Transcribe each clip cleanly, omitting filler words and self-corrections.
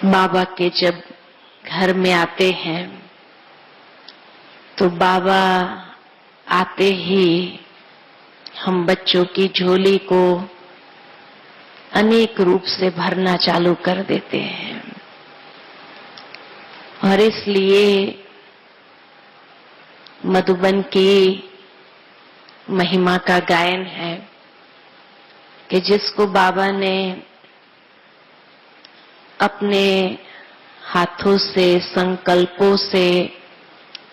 बाबा के जब घर में आते हैं तो बाबा आते ही हम बच्चों की झोली को अनेक रूप से भरना चालू कर देते हैं। और इसलिए मधुबन की महिमा का गायन है कि जिसको बाबा ने अपने हाथों से, संकल्पों से,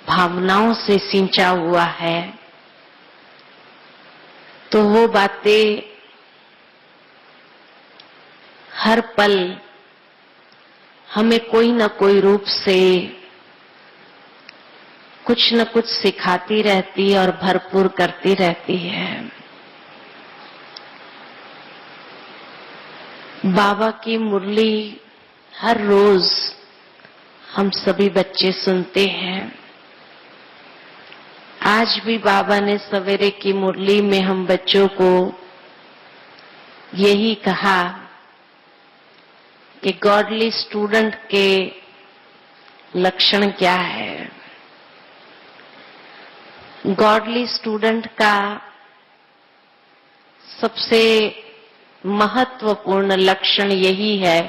भावनाओं से सिंचा हुआ है, तो वो बातें हर पल हमें कोई न कोई रूप से कुछ न कुछ सिखाती रहती और भरपूर करती रहती है। बाबा की मुरली हर रोज हम सभी बच्चे सुनते हैं। आज भी बाबा ने सवेरे की मुरली में हम बच्चों को यही कहा कि गॉडली स्टूडेंट के लक्षण क्या है। गॉडली स्टूडेंट का सबसे महत्वपूर्ण लक्षण यही है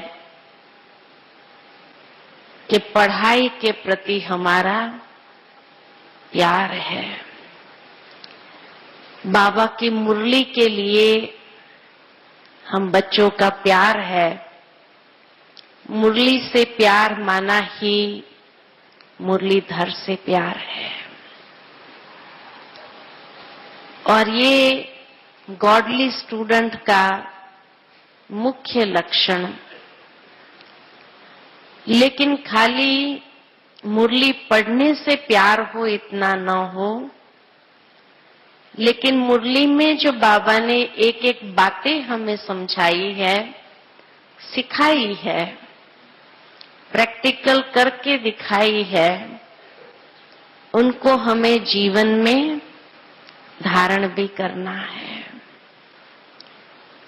कि पढ़ाई के प्रति हमारा प्यार है। बाबा की मुरली के लिए हम बच्चों का प्यार है। मुरली से प्यार माना ही मुरलीधर से प्यार है। और ये गॉडली स्टूडेंट का मुख्य लक्षण, लेकिन खाली मुरली पढ़ने से प्यार हो इतना न हो, लेकिन मुरली में जो बाबा ने एक एक बातें हमें समझाई है, सिखाई है, प्रैक्टिकल करके दिखाई है, उनको हमें जीवन में धारण भी करना है।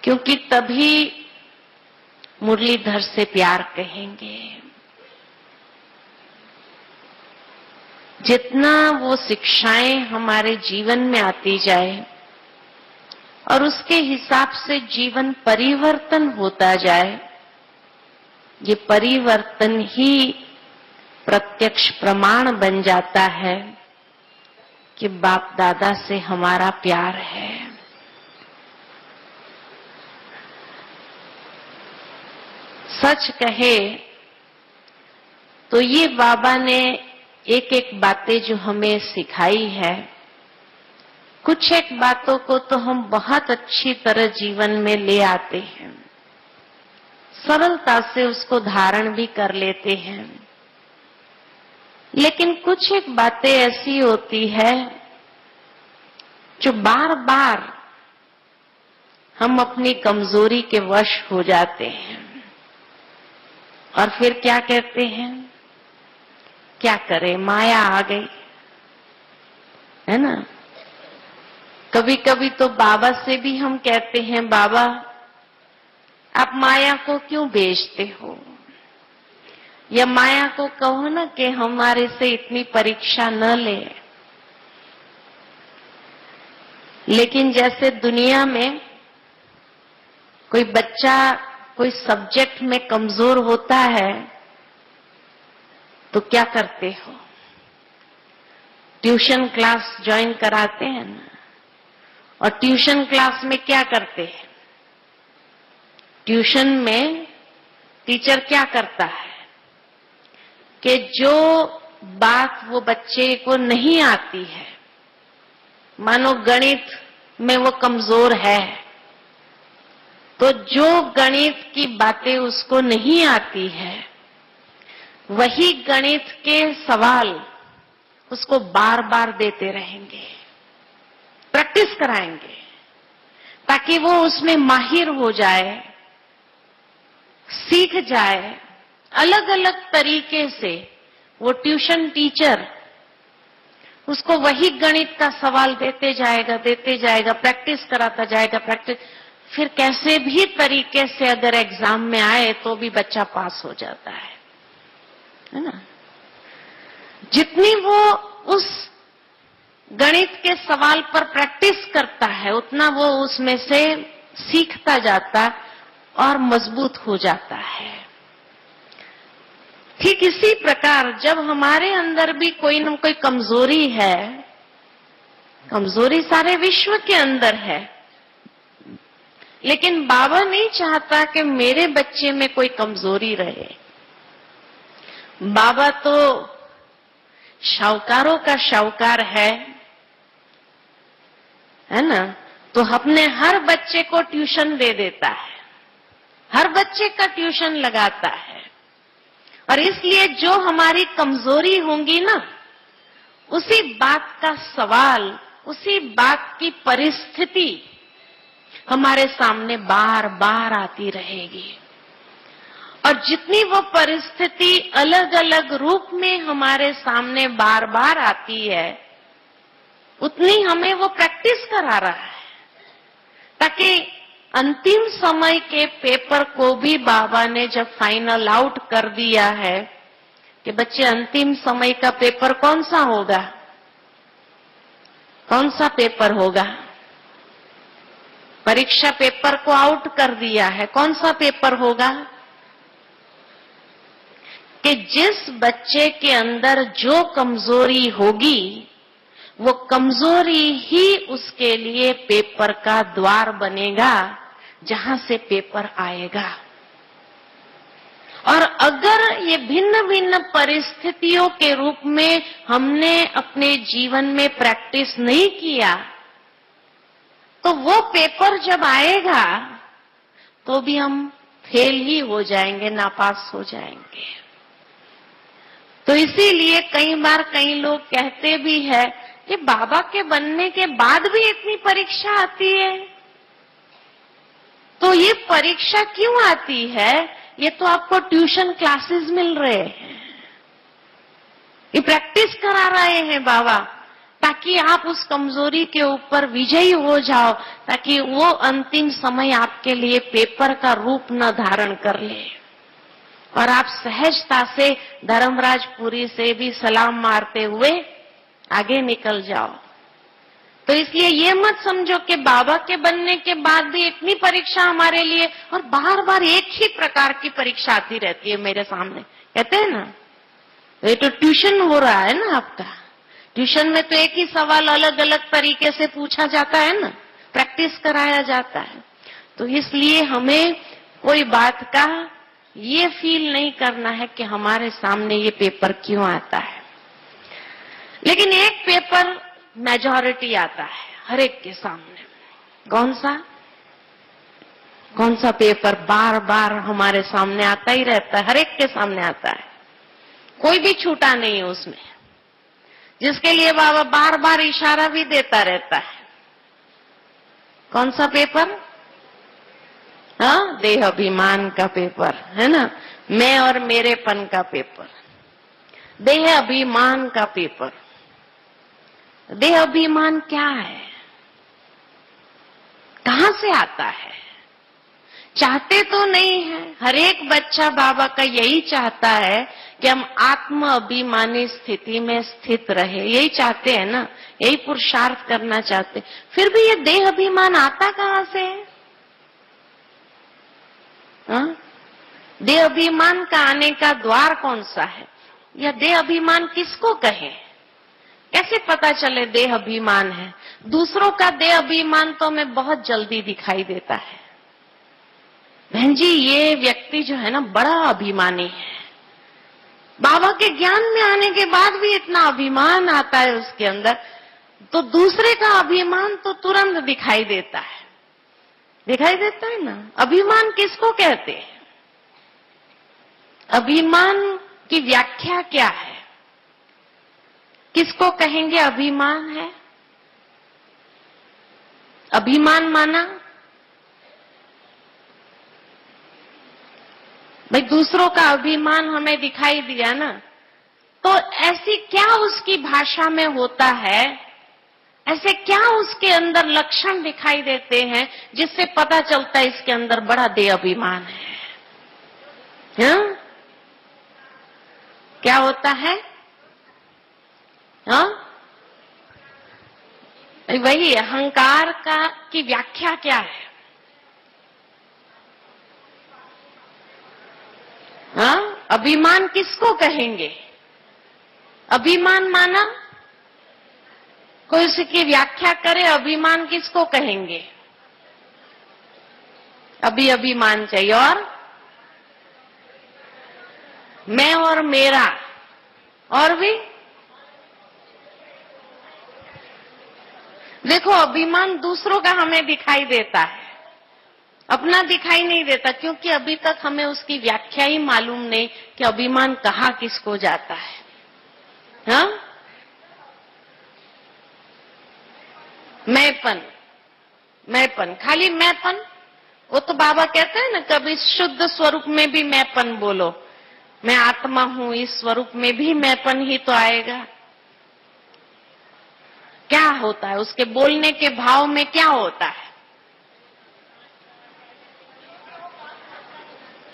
क्योंकि तभी मुरलीधर से प्यार कहेंगे। जितना वो शिक्षाएं हमारे जीवन में आती जाए और उसके हिसाब से जीवन परिवर्तन होता जाए, ये परिवर्तन ही प्रत्यक्ष प्रमाण बन जाता है कि बाप दादा से हमारा प्यार है। सच कहे तो ये बाबा ने एक एक बातें जो हमें सिखाई है, कुछ एक बातों को तो हम बहुत अच्छी तरह जीवन में ले आते हैं, सरलता से उसको धारण भी कर लेते हैं। लेकिन कुछ एक बातें ऐसी होती है जो बार बार हम अपनी कमजोरी के वश हो जाते हैं और फिर क्या कहते हैं, क्या करें, माया आ गई, है ना। कभी कभी तो बाबा से भी हम कहते हैं, बाबा आप माया को क्यों बेचते हो, या माया को कहो ना कि हमारे से इतनी परीक्षा न ले। लेकिन जैसे दुनिया में कोई बच्चा कोई सब्जेक्ट में कमजोर होता है तो क्या करते हो, ट्यूशन क्लास ज्वाइन कराते हैं ना। और ट्यूशन क्लास में क्या करते हैं, ट्यूशन में टीचर क्या करता है कि जो बात वो बच्चे को नहीं आती है, मानो गणित में वो कमजोर है, तो जो गणित की बातें उसको नहीं आती है, वही गणित के सवाल उसको बार बार देते रहेंगे, प्रैक्टिस कराएंगे, ताकि वो उसमें माहिर हो जाए, सीख जाए। अलग अलग तरीके से वो ट्यूशन टीचर उसको वही गणित का सवाल देते जाएगा, प्रैक्टिस कराता जाएगा, प्रैक्टिस। फिर कैसे भी तरीके से अगर एग्जाम में आए तो भी बच्चा पास हो जाता है ना। जितनी वो उस गणित के सवाल पर प्रैक्टिस करता है उतना वो उसमें से सीखता जाता और मजबूत हो जाता है। ठीक इसी प्रकार जब हमारे अंदर भी कोई न कोई कमजोरी है, कमजोरी सारे विश्व के अंदर है, लेकिन बाबा नहीं चाहता कि मेरे बच्चे में कोई कमजोरी रहे। बाबा तो शाहूकारों का शाहूकार है ना, तो अपने हर बच्चे को ट्यूशन दे देता है, हर बच्चे का ट्यूशन लगाता है। और इसलिए जो हमारी कमजोरी होंगी ना, उसी बात का सवाल, उसी बात की परिस्थिति हमारे सामने बार बार आती रहेगी। और जितनी वो परिस्थिति अलग अलग रूप में हमारे सामने बार बार आती है, उतनी हमें वो प्रैक्टिस करा रहा है, ताकि अंतिम समय के पेपर को भी बाबा ने जब फाइनल आउट कर दिया है कि बच्चे अंतिम समय का पेपर कौन सा होगा, कौन सा पेपर होगा, परीक्षा पेपर को आउट कर दिया है, कौन सा पेपर होगा, कि जिस बच्चे के अंदर जो कमजोरी होगी वो कमजोरी ही उसके लिए पेपर का द्वार बनेगा जहां से पेपर आएगा। और अगर ये भिन्न भिन्न परिस्थितियों के रूप में हमने अपने जीवन में प्रैक्टिस नहीं किया तो वो पेपर जब आएगा तो भी हम फेल ही हो जाएंगे, नापास हो जाएंगे। तो इसीलिए कई बार कई लोग कहते भी है कि बाबा के बनने के बाद भी इतनी परीक्षा आती है, तो ये परीक्षा क्यों आती है? ये तो आपको ट्यूशन क्लासेस मिल रहे हैं, ये प्रैक्टिस करा रहे हैं बाबा, ताकि आप उस कमजोरी के ऊपर विजयी हो जाओ, ताकि वो अंतिम समय आपके लिए पेपर का रूप न धारण कर ले और आप सहजता से धर्मराजपुरी से भी सलाम मारते हुए आगे निकल जाओ। तो इसलिए ये मत समझो कि बाबा के बनने के बाद भी इतनी परीक्षा हमारे लिए, और बार बार एक ही प्रकार की परीक्षा आती रहती है मेरे सामने। कहते हैं ना, ये तो ट्यूशन हो रहा है ना आपका, ट्यूशन में तो एक ही सवाल अलग अलग तरीके से पूछा जाता है ना, प्रैक्टिस कराया जाता है। तो इसलिए हमें कोई बात का ये फील नहीं करना है कि हमारे सामने ये पेपर क्यों आता है। लेकिन एक पेपर मेजॉरिटी आता है हर एक के सामने। कौन सा? कौन सा पेपर बार बार हमारे सामने आता ही रहता है, हर एक के सामने आता है, कोई भी छूटा नहीं है उसमें, जिसके लिए बाबा बार बार इशारा भी देता रहता है। कौन सा पेपर? हाँ, देह अभिमान का पेपर है ना, मैं और मेरेपन का पेपर, देह अभिमान का पेपर। देह अभिमान क्या है? कहां से आता है? चाहते तो नहीं है, हर एक बच्चा बाबा का यही चाहता है कि हम आत्म अभिमानी स्थिति में स्थित रहे, यही चाहते हैं ना, यही पुरुषार्थ करना चाहते। फिर भी ये देह अभिमान आता कहां से है? देह अभिमान का आने का द्वार कौन सा है? यह देह अभिमान किसको कहे? कैसे पता चले देह अभिमान है? दूसरों का देह अभिमान तो हमें बहुत जल्दी दिखाई देता है। बहन जी, ये व्यक्ति जो है ना बड़ा अभिमानी है, बाबा के ज्ञान में आने के बाद भी इतना अभिमान आता है उसके अंदर, तो दूसरे का अभिमान तो तुरंत दिखाई देता है, दिखाई देता है ना। अभिमान किसको कहते हैं? अभिमान की व्याख्या क्या है? किसको कहेंगे अभिमान है? अभिमान माना भाई दूसरों का अभिमान हमें दिखाई दिया ना, तो ऐसी क्या उसकी भाषा में होता है ऐसे क्या उसके अंदर लक्षण दिखाई देते हैं जिससे पता चलता है इसके अंदर बड़ा देह अभिमान है? हाँ? क्या होता है? हाँ? वही अहंकार की व्याख्या क्या है? हाँ? अभिमान किसको कहेंगे? अभिमान माना कोई उसकी व्याख्या करे, अभिमान किसको कहेंगे? अभिमान चाहिए। और मैं और मेरा, और भी देखो, अभिमान दूसरों का हमें दिखाई देता है, अपना दिखाई नहीं देता, क्योंकि अभी तक हमें उसकी व्याख्या ही मालूम नहीं कि अभिमान कहाँ किसको जाता है। हाँ? मैंपन, खाली मैंपन। वो तो बाबा कहते हैं ना, कभी शुद्ध स्वरूप में भी मैंपन बोलो, मैं आत्मा हूं, इस स्वरूप में भी मैंपन ही तो आएगा। क्या होता है उसके बोलने के भाव में? क्या होता है?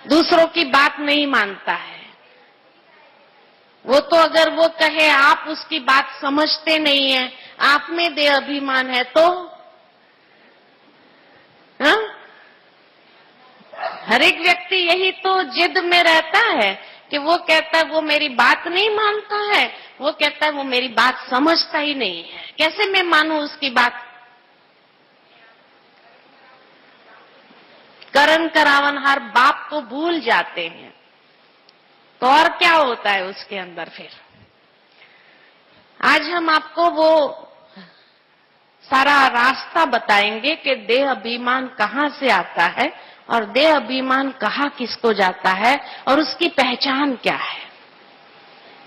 दूसरों की बात नहीं मानता है वो। तो अगर वो कहे आप उसकी बात समझते नहीं है, आप में देह अभिमान है, तो हाँ? हर एक व्यक्ति यही तो जिद में रहता है कि वो कहता है वो मेरी बात नहीं मानता है, वो कहता है वो मेरी बात समझता ही नहीं है, कैसे मैं मानूं उसकी बात? करण करावनहार बाप को भूल जाते हैं। तो और क्या होता है उसके अंदर फिर? आज हम आपको वो सारा रास्ता बताएंगे कि देह अभिमान कहाँ से आता है और देह अभिमान कहाँ किसको जाता है और उसकी पहचान क्या है,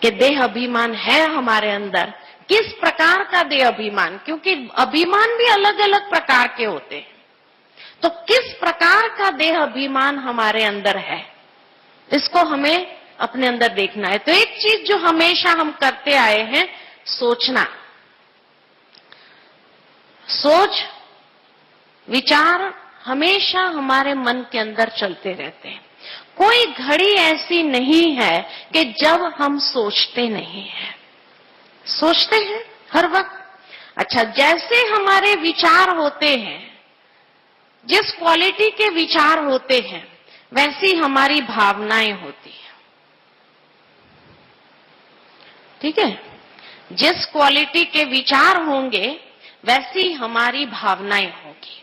कि देह अभिमान है हमारे अंदर, किस प्रकार का देह अभिमान, क्योंकि अभिमान भी अलग अलग प्रकार के होते हैं। तो किस प्रकार का देह अभिमान हमारे अंदर है, इसको हमें अपने अंदर देखना है। तो एक चीज जो हमेशा हम करते आए हैं, सोचना। सोच विचार हमेशा हमारे मन के अंदर चलते रहते हैं। कोई घड़ी ऐसी नहीं है कि जब हम सोचते नहीं हैं, सोचते हैं हर वक्त। अच्छा, जैसे हमारे विचार होते हैं, जिस क्वालिटी के विचार होते हैं, वैसी हमारी भावनाएं होती हैं। ठीक है? जिस क्वालिटी के विचार होंगे वैसी हमारी भावनाएं होगी,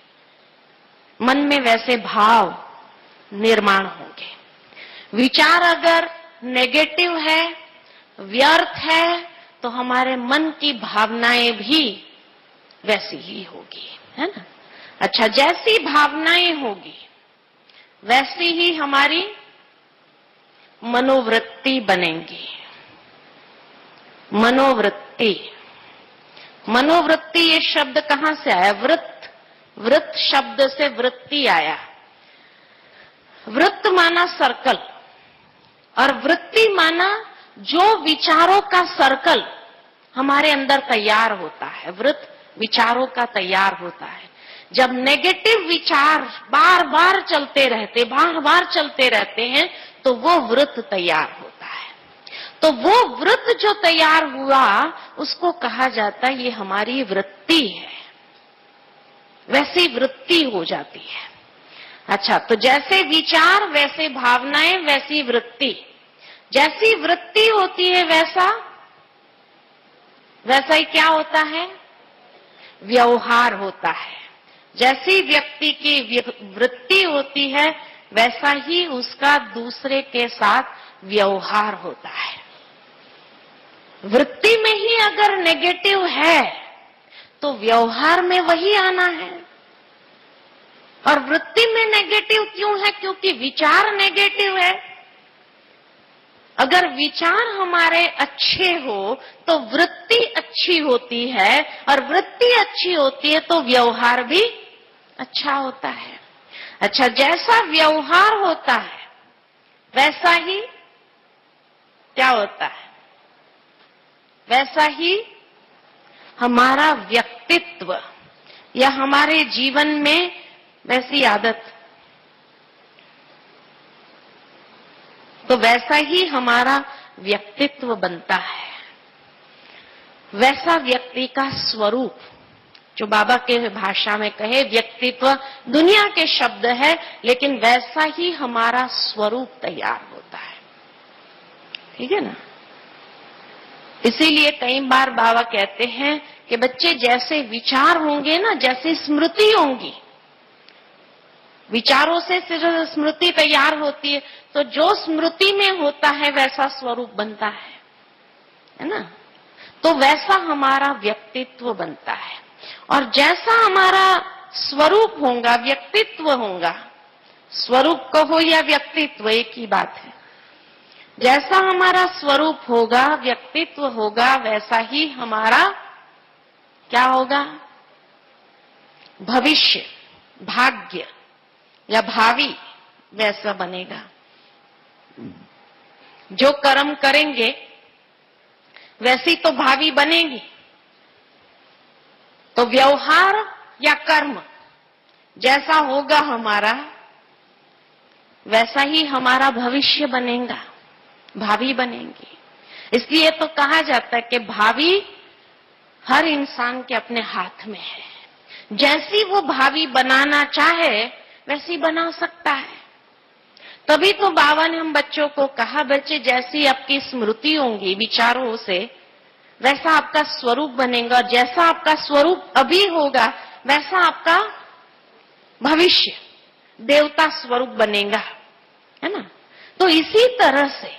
मन में वैसे भाव निर्माण होंगे। विचार अगर नेगेटिव है, व्यर्थ है, तो हमारे मन की भावनाएं भी वैसी ही होगी, है ना? अच्छा, जैसी भावनाएं होगी वैसी ही हमारी मनोवृत्ति बनेंगी। मनोवृत्ति, मनोवृत्ति ये शब्द कहां से आया? वृत्त शब्द से वृत्ति आया। वृत्त माना सर्कल और वृत्ति माना जो विचारों का सर्कल हमारे अंदर तैयार होता है। वृत्त विचारों का तैयार होता है। जब नेगेटिव विचार बार बार चलते रहते हैं तो वो वृत्त तैयार होता है। तो वो वृत्त जो तैयार हुआ उसको कहा जाता है ये हमारी वृत्ति है, वैसी वृत्ति हो जाती है। अच्छा, तो जैसे विचार वैसे भावनाएं वैसी वृत्ति, जैसी वृत्ति होती है वैसा ही क्या होता है? व्यवहार होता है। जैसी व्यक्ति की वृत्ति होती है वैसा ही उसका दूसरे के साथ व्यवहार होता है। वृत्ति में ही अगर नेगेटिव है तो व्यवहार में वही आना है। और वृत्ति में नेगेटिव क्यों है? क्योंकि विचार नेगेटिव है। अगर विचार हमारे अच्छे हो तो वृत्ति अच्छी होती है, और वृत्ति अच्छी होती है तो व्यवहार भी अच्छा होता है। अच्छा, जैसा व्यवहार होता है वैसा ही क्या होता है? वैसा ही हमारा व्यक्तित्व या हमारे जीवन में वैसी आदत, तो वैसा ही हमारा व्यक्तित्व बनता है, वैसा व्यक्ति का स्वरूप, जो बाबा के भाषा में कहे व्यक्तित्व दुनिया के शब्द है, लेकिन वैसा ही हमारा स्वरूप तैयार होता है। ठीक है ना? इसीलिए कई बार बाबा कहते हैं कि बच्चे जैसे विचार होंगे ना, जैसी स्मृति होंगी, विचारों से स्मृति तैयार होती है, तो जो स्मृति में होता है वैसा स्वरूप बनता है ना? तो वैसा हमारा व्यक्तित्व बनता है। और जैसा हमारा स्वरूप होगा, व्यक्तित्व होगा, स्वरूप कहो या व्यक्तित्व एक ही बात है, जैसा हमारा स्वरूप होगा, व्यक्तित्व होगा, वैसा ही हमारा क्या होगा? भविष्य, भाग्य या भावी वैसा बनेगा। जो कर्म करेंगे वैसी तो भावी बनेगी। तो व्यवहार या कर्म जैसा होगा हमारा, वैसा ही हमारा भविष्य बनेगा, भावी बनेगी। इसलिए तो कहा जाता है कि भावी हर इंसान के अपने हाथ में है। जैसी वो भावी बनाना चाहे वैसी बना सकता है। तभी तो बाबा ने हम बच्चों को कहा, बच्चे जैसी आपकी स्मृति होंगी विचारों से, वैसा आपका स्वरूप बनेगा। जैसा आपका स्वरूप अभी होगा वैसा आपका भविष्य देवता स्वरूप बनेगा, है ना? तो इसी तरह से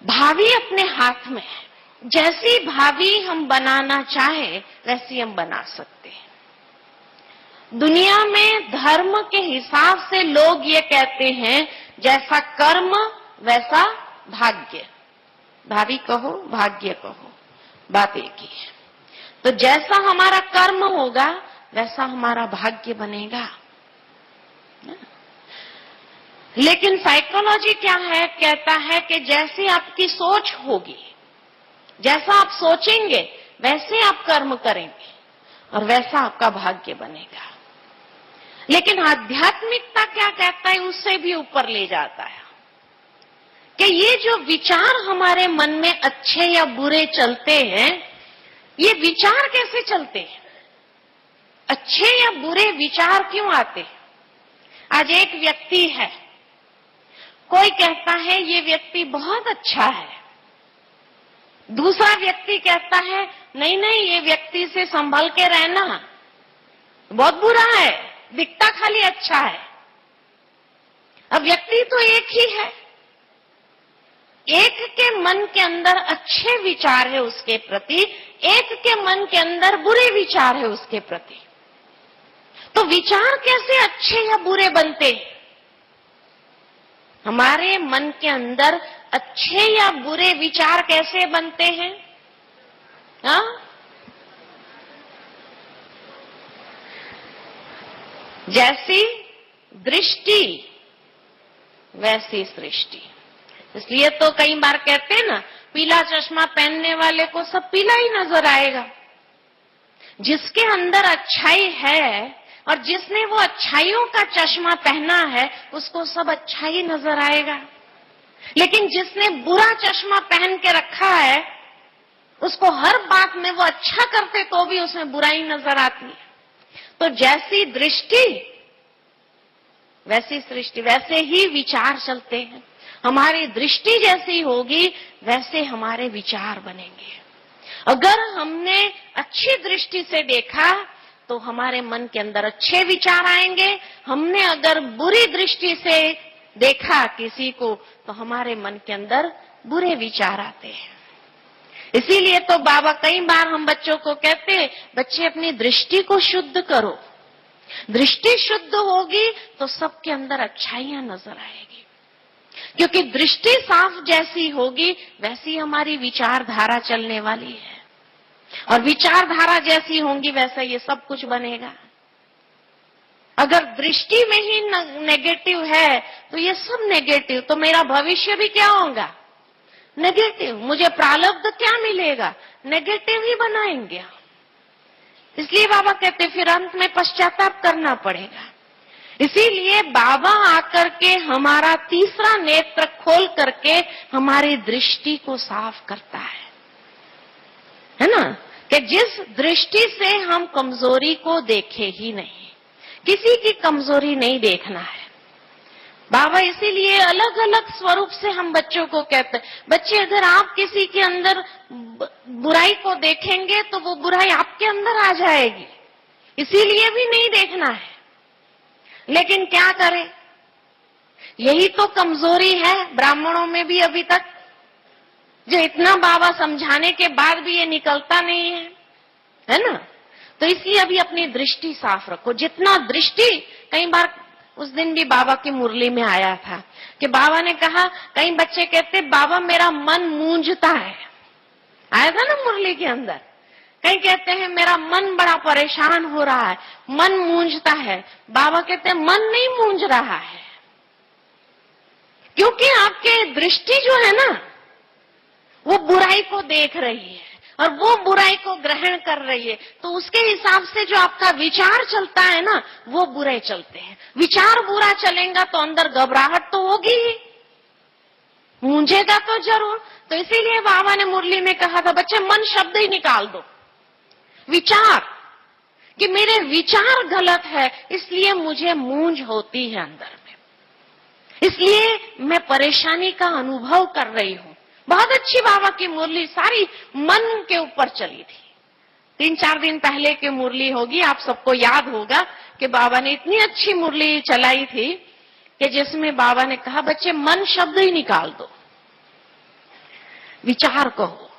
भावी अपने हाथ में है। जैसी भावी हम बनाना चाहे वैसी हम बना सकते हैं। दुनिया में धर्म के हिसाब से लोग ये कहते हैं, जैसा कर्म वैसा भाग्य। भावी कहो, भाग्य कहो, बात एक ही है। तो जैसा हमारा कर्म होगा वैसा हमारा भाग्य बनेगा। लेकिन साइकोलॉजी क्या है? कहता है कि जैसी आपकी सोच होगी, जैसा आप सोचेंगे वैसे आप कर्म करेंगे और वैसा आपका भाग्य बनेगा। लेकिन आध्यात्मिकता क्या कहता है? उससे भी ऊपर ले जाता है कि ये जो विचार हमारे मन में अच्छे या बुरे चलते हैं, ये विचार कैसे चलते हैं? अच्छे या बुरे विचार क्यों आते हैं? आज एक व्यक्ति है, कोई कहता है ये व्यक्ति बहुत अच्छा है, दूसरा व्यक्ति कहता है नहीं नहीं ये व्यक्ति से संभल के रहना, बहुत बुरा है, दिखता खाली अच्छा है। अब व्यक्ति तो एक ही है, एक के मन के अंदर अच्छे विचार है उसके प्रति, एक के मन के अंदर बुरे विचार है उसके प्रति। तो विचार कैसे अच्छे या बुरे बनते? हमारे मन के अंदर अच्छे या बुरे विचार कैसे बनते हैं? हाँ? जैसी दृष्टि वैसी सृष्टि। इसलिए तो कई बार कहते हैं ना, पीला चश्मा पहनने वाले को सब पीला ही नजर आएगा। जिसके अंदर अच्छाई है और जिसने वो अच्छाइयों का चश्मा पहना है उसको सब अच्छा ही नजर आएगा। लेकिन जिसने बुरा चश्मा पहन के रखा है उसको हर बात में वो अच्छा करते तो भी उसमें बुराई नजर आती है। तो जैसी दृष्टि वैसी सृष्टि, वैसे ही विचार चलते हैं। हमारी दृष्टि जैसी होगी वैसे हमारे विचार बनेंगे। अगर हमने अच्छी दृष्टि से देखा तो हमारे मन के अंदर अच्छे विचार आएंगे। हमने अगर बुरी दृष्टि से देखा किसी को तो हमारे मन के अंदर बुरे विचार आते हैं। इसीलिए तो बाबा कई बार हम बच्चों को कहते हैं, बच्चे अपनी दृष्टि को शुद्ध करो। दृष्टि शुद्ध होगी तो सबके अंदर अच्छाइयां नजर आएगी, क्योंकि दृष्टि साफ जैसी होगी वैसी हमारी विचारधारा चलने वाली है, और विचारधारा जैसी होंगी वैसा ये सब कुछ बनेगा। अगर दृष्टि में ही नेगेटिव है तो ये सब नेगेटिव, तो मेरा भविष्य भी क्या होगा? नेगेटिव। मुझे प्रारब्ध क्या मिलेगा? नेगेटिव ही बनाएंगे। इसलिए बाबा कहते फिर अंत में पश्चाताप करना पड़ेगा। इसीलिए बाबा आकर के हमारा तीसरा नेत्र खोल करके हमारी दृष्टि को साफ करता है ना, कि जिस दृष्टि से हम कमजोरी को देखे ही नहीं, किसी की कमजोरी नहीं देखना है। बाबा इसीलिए अलग अलग स्वरूप से हम बच्चों को कहते हैं, बच्चे अगर आप किसी के अंदर बुराई को देखेंगे तो वो बुराई आपके अंदर आ जाएगी, इसीलिए भी नहीं देखना है। लेकिन क्या करें, यही तो कमजोरी है ब्राह्मणों में भी अभी तक, जो इतना बाबा समझाने के बाद भी ये निकलता नहीं है ना। तो इसलिए अभी अपनी दृष्टि साफ रखो। जितना दृष्टि, कई बार उस दिन भी बाबा की मुरली में आया था कि बाबा ने कहा, कई बच्चे कहते बाबा मेरा मन मूंझता है, आया था ना मुरली के अंदर। कई कहते हैं मेरा मन बड़ा परेशान हो रहा है, मन मूंझता है। बाबा कहते हैं मन नहीं मूंझ रहा है, क्योंकि आपके दृष्टि जो है ना वो बुराई को देख रही है और वो बुराई को ग्रहण कर रही है, तो उसके हिसाब से जो आपका विचार चलता है ना वो बुरे चलते हैं। विचार बुरा चलेगा तो अंदर घबराहट तो होगी ही, मूंझेगा तो जरूर। तो इसीलिए बाबा ने मुरली में कहा था, बच्चे मन शब्द ही निकाल दो, विचार, कि मेरे विचार गलत है इसलिए मुझे मूंझ होती है अंदर में, इसलिए मैं परेशानी का अनुभव कर रही हूं। बहुत अच्छी बाबा की मुरली सारी मन के ऊपर चली थी। 3-4 दिन पहले की मुरली होगी, आप सबको याद होगा कि बाबा ने इतनी अच्छी मुरली चलाई थी कि जिसमें बाबा ने कहा, बच्चे मन शब्द ही निकाल दो, विचार कहो।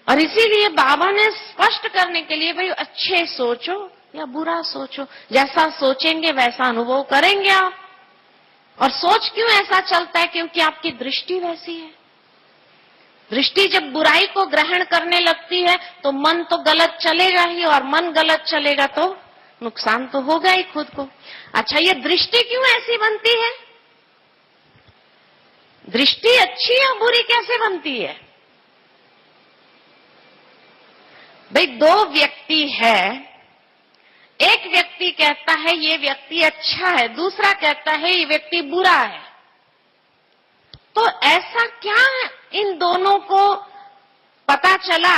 और इसीलिए बाबा ने स्पष्ट करने के लिए, भाई अच्छे सोचो या बुरा सोचो, जैसा सोचेंगे वैसा अनुभव करेंगे आप। और सोच क्यों ऐसा चलता है, क्योंकि आपकी दृष्टि वैसी है। दृष्टि जब बुराई को ग्रहण करने लगती है तो मन तो गलत चलेगा ही, और मन गलत चलेगा तो नुकसान तो होगा ही खुद को। अच्छा, ये दृष्टि क्यों ऐसी बनती है? दृष्टि अच्छी या बुरी कैसे बनती है? भाई दो व्यक्ति है, एक व्यक्ति कहता है ये व्यक्ति अच्छा है, दूसरा कहता है ये व्यक्ति बुरा है। तो ऐसा क्या इन दोनों को पता चला,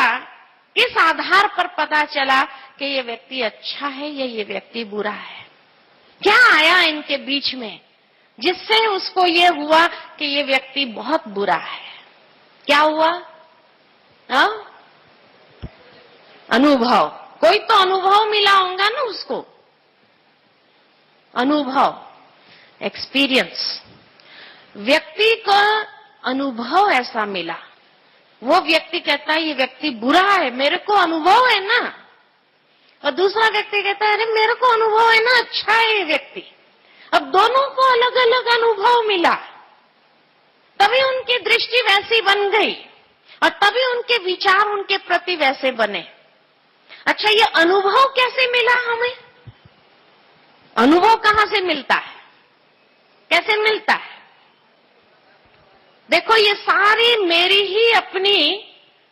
किस आधार पर पता चला कि ये व्यक्ति अच्छा है या ये व्यक्ति बुरा है? क्या आया इनके बीच में जिससे उसको ये हुआ कि ये व्यक्ति बहुत बुरा है? क्या हुआ? अनुभव। कोई तो अनुभव मिला होगा ना उसको, अनुभव, एक्सपीरियंस। व्यक्ति का अनुभव ऐसा मिला, वो व्यक्ति कहता है ये व्यक्ति बुरा है, मेरे को अनुभव है ना। और दूसरा व्यक्ति कहता है अरे मेरे को अनुभव है ना, अच्छा है ये व्यक्ति। अब दोनों को अलग अलग अनुभव मिला, तभी उनकी दृष्टि वैसी बन गई और तभी उनके विचार उनके प्रति वैसे बने। अच्छा, ये अनुभव कैसे मिला हमें? अनुभव कहां से मिलता है, कैसे मिलता है? देखो, ये सारी मेरी ही अपनी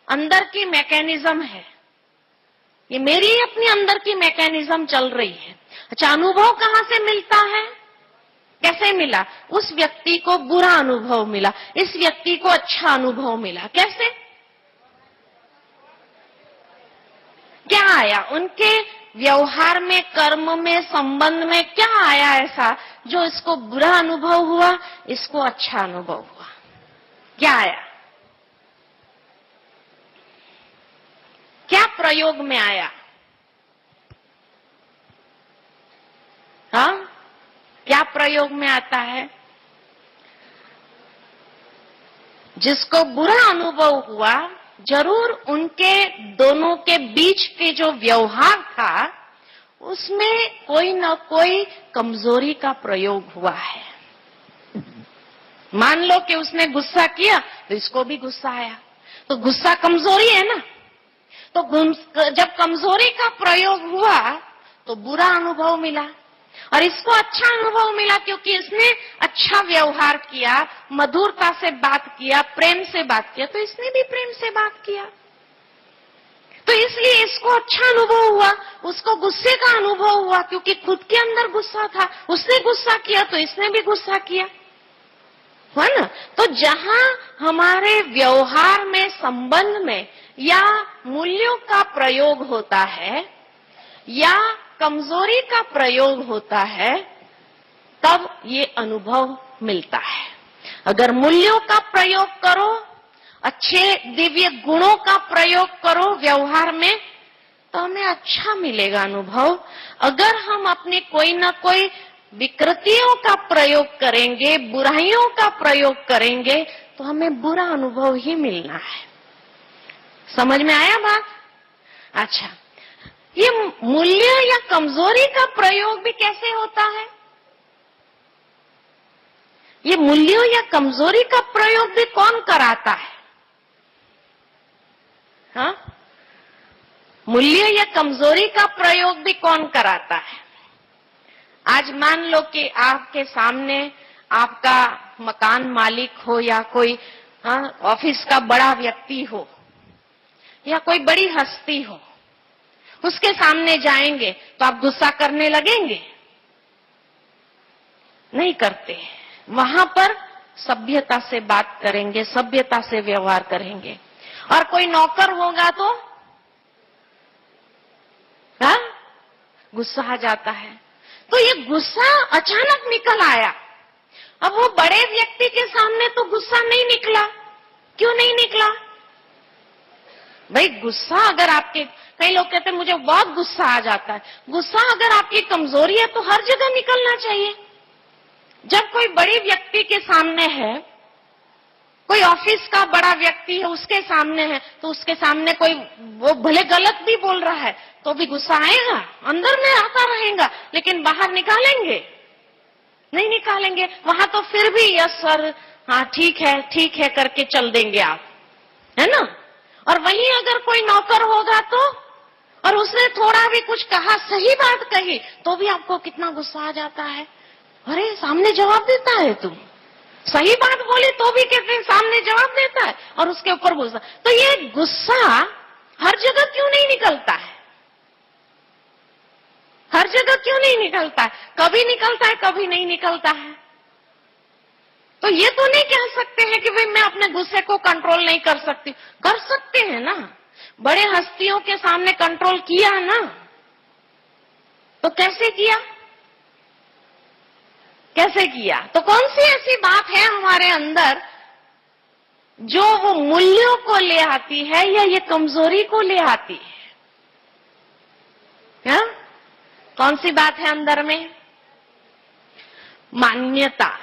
अंदर की मैकेनिज्म है, ये मेरी ही अपनी अंदर की मैकेनिज्म चल रही है। अच्छा, अनुभव कहां से मिलता है, कैसे मिला? उस व्यक्ति को बुरा अनुभव मिला, इस व्यक्ति को अच्छा अनुभव मिला। कैसे? क्या आया उनके व्यवहार में, कर्म में, संबंध में क्या आया ऐसा जो इसको बुरा अनुभव हुआ, इसको अच्छा अनुभव हुआ? क्या आया? क्या प्रयोग में आया? हाँ, क्या प्रयोग में आता है? जिसको बुरा अनुभव हुआ, जरूर उनके दोनों के बीच के जो व्यवहार था उसमें कोई न कोई कमजोरी का प्रयोग हुआ है। मान लो कि उसने गुस्सा किया तो इसको भी गुस्सा आया, तो गुस्सा कमजोरी है ना। तो जब कमजोरी का प्रयोग हुआ तो बुरा अनुभव मिला, और इसको अच्छा अनुभव मिला क्योंकि इसने अच्छा व्यवहार किया, मधुरता से बात किया, प्रेम से बात किया, तो इसने भी प्रेम से बात किया। तो इसलिए इसको अच्छा अनुभव हुआ, उसको गुस्से का अनुभव हुआ, क्योंकि खुद के अंदर गुस्सा था, उसने गुस्सा किया तो इसने भी गुस्सा किया, है ना। तो जहां हमारे व्यवहार में, संबंध में या मूल्यों का प्रयोग होता है या कमजोरी का प्रयोग होता है, तब ये अनुभव मिलता है। अगर मूल्यों का प्रयोग करो, अच्छे दिव्य गुणों का प्रयोग करो व्यवहार में, तो हमें अच्छा मिलेगा अनुभव। अगर हम अपने कोई ना कोई विकृतियों का प्रयोग करेंगे, बुराइयों का प्रयोग करेंगे, तो हमें बुरा अनुभव ही मिलना है। समझ में आया बात? अच्छा, ये मूल्य या कमजोरी का प्रयोग भी कैसे होता है? ये मूल्यों या कमजोरी का प्रयोग भी कौन कराता है? हाँ, मूल्य या कमजोरी का प्रयोग भी कौन कराता है? आज मान लो कि आपके सामने आपका मकान मालिक हो या कोई ऑफिस का बड़ा व्यक्ति हो या कोई बड़ी हस्ती हो, उसके सामने जाएंगे तो आप गुस्सा करने लगेंगे? नहीं करते। वहां पर सभ्यता से बात करेंगे, सभ्यता से व्यवहार करेंगे। और कोई नौकर होगा तो हाँ, गुस्सा आ जाता है। तो ये गुस्सा अचानक निकल आया। अब वो बड़े व्यक्ति के सामने तो गुस्सा नहीं निकला। क्यों नहीं निकला? भाई गुस्सा अगर आपके, कई लोग कहते हैं मुझे बहुत गुस्सा आ जाता है। गुस्सा अगर आपकी कमजोरी है तो हर जगह निकलना चाहिए। जब कोई बड़ी व्यक्ति के सामने है, कोई ऑफिस का बड़ा व्यक्ति है उसके सामने है, तो उसके सामने कोई वो भले गलत भी बोल रहा है तो भी गुस्सा आएगा, अंदर में आता रहेगा, लेकिन बाहर निकालेंगे? नहीं निकालेंगे। वहां तो फिर भी यस सर, हाँ ठीक है करके चल देंगे आप, है ना। और वहीं अगर कोई नौकर होगा तो, और उसने थोड़ा भी कुछ कहा, सही बात कही, तो भी आपको कितना गुस्सा आ जाता है। अरे सामने जवाब देता है तुम, सही बात बोली तो भी कहते हैं सामने जवाब देता है, और उसके ऊपर गुस्सा। तो ये गुस्सा हर जगह क्यों नहीं निकलता है? हर जगह क्यों नहीं निकलता है? कभी निकलता है, कभी नहीं निकलता है। तो ये तो नहीं कह सकते हैं कि भाई मैं अपने गुस्से को कंट्रोल नहीं कर सकती। कर सकते हैं ना। बड़े हस्तियों के सामने कंट्रोल किया ना, तो कैसे किया? कैसे किया? तो कौन सी ऐसी बात है हमारे अंदर जो वो मूल्यों को ले आती है या ये कमजोरी को ले आती है? क्या? कौन सी बात है अंदर में? मान्यता।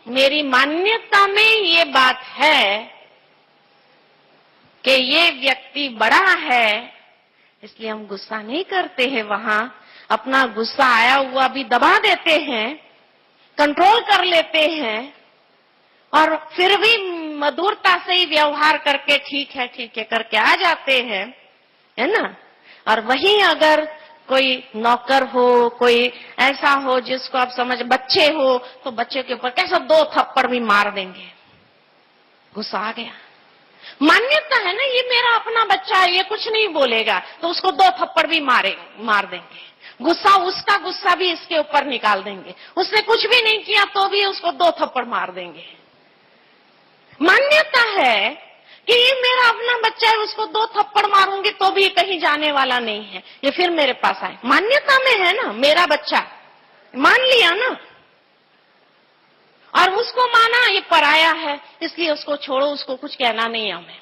मेरी मान्यता में ये बात है कि ये व्यक्ति बड़ा है, इसलिए हम गुस्सा नहीं करते हैं। वहां अपना गुस्सा आया हुआ भी दबा देते हैं, कंट्रोल कर लेते हैं, और फिर भी मधुरता से ही व्यवहार करके ठीक है करके आ जाते हैं, है ना। और वहीं अगर कोई नौकर हो, कोई ऐसा हो जिसको आप समझ, बच्चे हो, तो बच्चे के ऊपर कैसा 2 थप्पड़ भी मार देंगे, गुस्सा आ गया। मान्यता है ना, ये मेरा अपना बच्चा है, ये कुछ नहीं बोलेगा, तो उसको 2 थप्पड़ भी मार देंगे। गुस्सा, उसका गुस्सा भी इसके ऊपर निकाल देंगे। उसने कुछ भी नहीं किया तो भी उसको 2 थप्पड़ मार देंगे। मान्यता है कि ये मेरा अपना बच्चा है, उसको 2 थप्पड़ मारूंगी तो भी कहीं जाने वाला नहीं है, ये फिर मेरे पास आए। मान्यता में है ना, मेरा बच्चा, मान लिया ना, और उसको माना ये पराया है, इसलिए उसको छोड़ो, उसको कुछ कहना नहीं है हमें।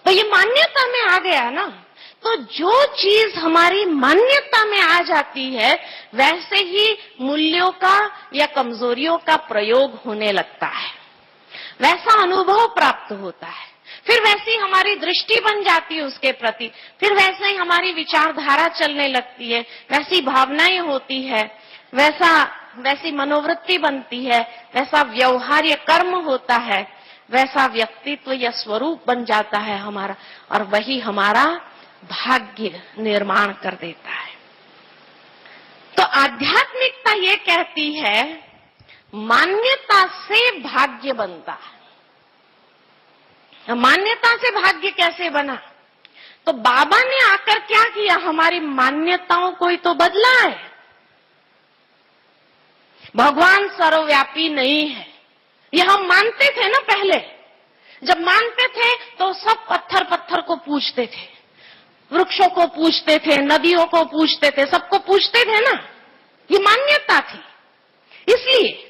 तो ये मान्यता में आ गया ना। तो जो चीज हमारी मान्यता में आ जाती है, वैसे ही मूल्यों का या कमजोरियों का प्रयोग होने लगता है, वैसा अनुभव प्राप्त होता है। फिर वैसी हमारी दृष्टि बन जाती है उसके प्रति, फिर वैसे ही हमारी विचारधारा चलने लगती है, वैसी भावनाएं होती है, वैसी मनोवृत्ति बनती है, वैसा व्यवहार या कर्म होता है, वैसा व्यक्तित्व या स्वरूप बन जाता है हमारा, और वही हमारा भाग्य निर्माण कर देता है। तो आध्यात्मिकता ये कहती है मान्यता से भाग्य बनता है। मान्यता से भाग्य कैसे बना? तो बाबा ने आकर क्या किया? हमारी मान्यताओं को ही तो बदला है। भगवान सर्वव्यापी नहीं है, ये हम मानते थे ना पहले। जब मानते थे तो सब पत्थर पत्थर को पूजते थे, वृक्षों को पूजते थे, नदियों को पूजते थे, सबको पूजते थे ना। ये मान्यता थी। इसलिए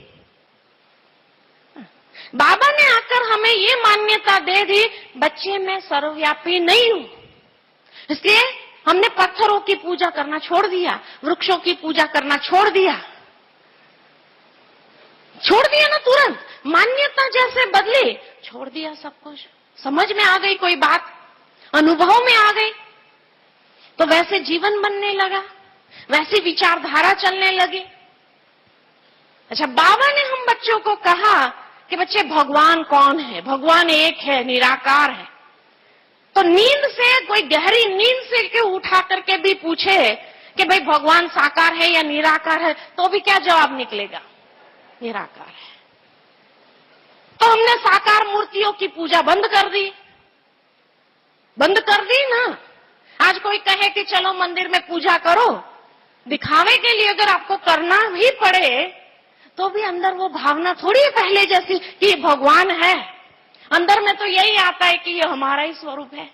बाबा ने आकर हमें ये मान्यता दे दी, बच्चे मैं सर्वव्यापी नहीं हूं। इसलिए हमने पत्थरों की पूजा करना छोड़ दिया, वृक्षों की पूजा करना छोड़ दिया ना। तुरंत मान्यता जैसे बदली, छोड़ दिया सब कुछ। समझ में आ गई कोई बात, अनुभव में आ गई, तो वैसे जीवन बनने लगा, वैसी विचारधारा चलने लगी। अच्छा, बाबा ने हम बच्चों को कहा कि बच्चे भगवान कौन है? भगवान एक है, निराकार है। तो नींद से, कोई गहरी नींद से के उठा करके भी पूछे कि भाई भगवान साकार है या निराकार है, तो भी क्या जवाब निकलेगा? निराकार है। तो हमने साकार मूर्तियों की पूजा बंद कर दी ना। आज कोई कहे कि चलो मंदिर में पूजा करो, दिखावे के लिए अगर आपको करना भी पड़े तो भी अंदर वो भावना थोड़ी है पहले जैसी कि ये भगवान है। अंदर में तो यही आता है कि ये हमारा ही स्वरूप है।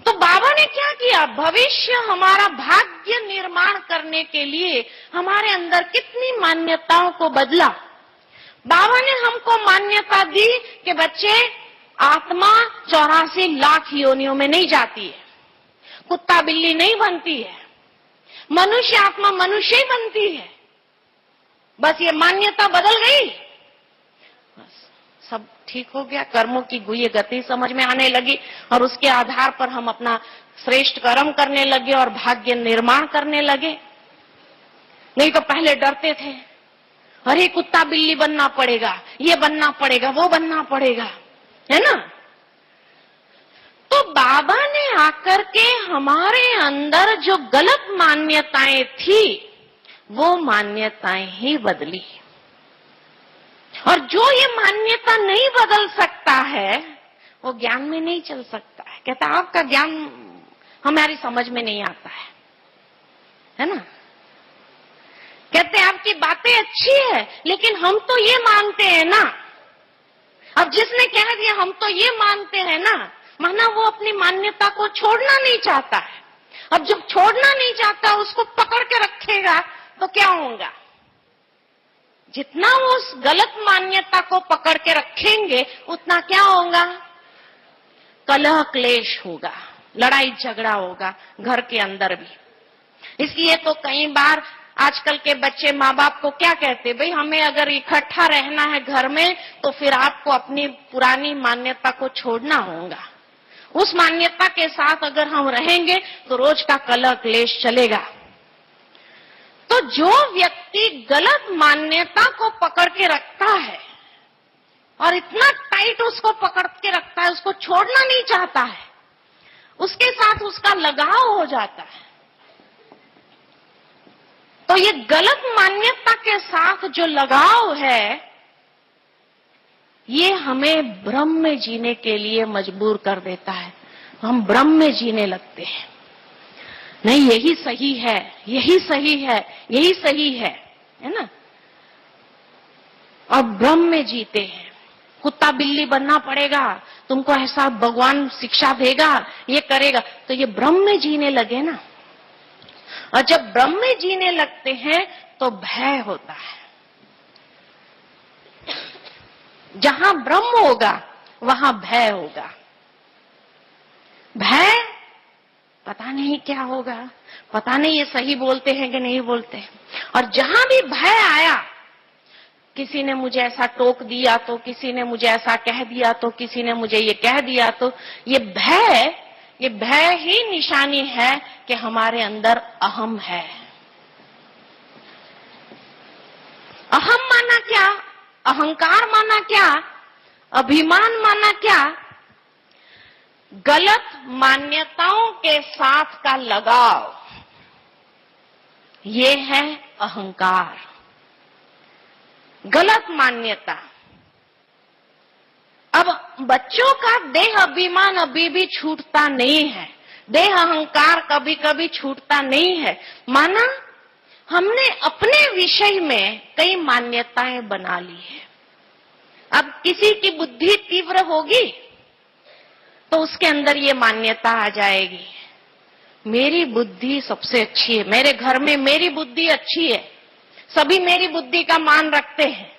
तो बाबा ने क्या किया? भविष्य हमारा भाग्य निर्माण करने के लिए हमारे अंदर कितनी मान्यताओं को बदला। बाबा ने हमको मान्यता दी कि बच्चे, आत्मा 84 लाख योनियों में नहीं जाती है, कुत्ता बिल्ली नहीं बनती है, मनुष्य आत्मा मनुष्य ही बनती है। बस ये मान्यता बदल गई, बस सब ठीक हो गया। कर्मों की गुह्य गति समझ में आने लगी और उसके आधार पर हम अपना श्रेष्ठ कर्म करने लगे और भाग्य निर्माण करने लगे। नहीं तो पहले डरते थे, अरे कुत्ता बिल्ली बनना पड़ेगा, ये बनना पड़ेगा, वो बनना पड़ेगा, है ना। तो बाबा ने आकर के हमारे अंदर जो गलत मान्यताएं थी वो मान्यताएं ही बदली। और जो ये मान्यता नहीं बदल सकता है वो ज्ञान में नहीं चल सकता है। कहता आपका ज्ञान हमारी समझ में नहीं आता है ना। कहते आपकी बातें अच्छी है लेकिन हम तो ये मानते हैं ना। अब जिसने कह दिया हम तो ये मानते हैं ना, माना वो अपनी मान्यता को छोड़ना नहीं चाहता है। अब जब छोड़ना नहीं चाहता उसको पकड़ के रखेगा तो क्या होगा? जितना वो उस गलत मान्यता को पकड़ के रखेंगे उतना क्या होगा? कलह क्लेश होगा, लड़ाई झगड़ा होगा घर के अंदर भी। इसलिए तो कई बार आजकल के बच्चे माँ बाप को क्या कहते, भाई हमें अगर इकट्ठा रहना है घर में तो फिर आपको अपनी पुरानी मान्यता को छोड़ना होगा। उस मान्यता के साथ अगर हम रहेंगे तो रोज का कलह क्लेश चलेगा। तो जो व्यक्ति गलत मान्यता को पकड़ के रखता है और इतना टाइट उसको पकड़ के रखता है, उसको छोड़ना नहीं चाहता है, उसके साथ उसका लगाव हो जाता है। तो ये गलत मान्यता के साथ जो लगाव है ये हमें भ्रम में जीने के लिए मजबूर कर देता है। हम भ्रम में जीने लगते हैं, नहीं यही सही है, यही सही है, यही सही है ना। और भ्रम में जीते हैं। कुत्ता बिल्ली बनना पड़ेगा, तुमको ऐसा भगवान शिक्षा देगा, ये करेगा, तो ये भ्रम में जीने लगे ना। और जब भ्रम में जीने लगते हैं तो भय होता है। जहां ब्रह्म होगा वहां भय होगा। भय पता नहीं क्या होगा, पता नहीं ये सही बोलते हैं कि नहीं बोलते। और जहां भी भय आया, किसी ने मुझे ऐसा टोक दिया तो, किसी ने मुझे ऐसा कह दिया तो, किसी ने मुझे ये कह दिया तो, ये भय ही निशानी है कि हमारे अंदर अहम है। अहम माना क्या? अहंकार माना क्या? अभिमान माना क्या? गलत मान्यताओं के साथ का लगाव, ये है अहंकार। गलत मान्यता, बच्चों का देह अभिमान अभी भी छूटता नहीं है, देह अहंकार कभी कभी छूटता नहीं है। माना हमने अपने विषय में कई मान्यताएं बना ली है। अब किसी की बुद्धि तीव्र होगी तो उसके अंदर ये मान्यता आ जाएगी, मेरी बुद्धि सबसे अच्छी है, मेरे घर में मेरी बुद्धि अच्छी है, सभी मेरी बुद्धि का मान रखते हैं।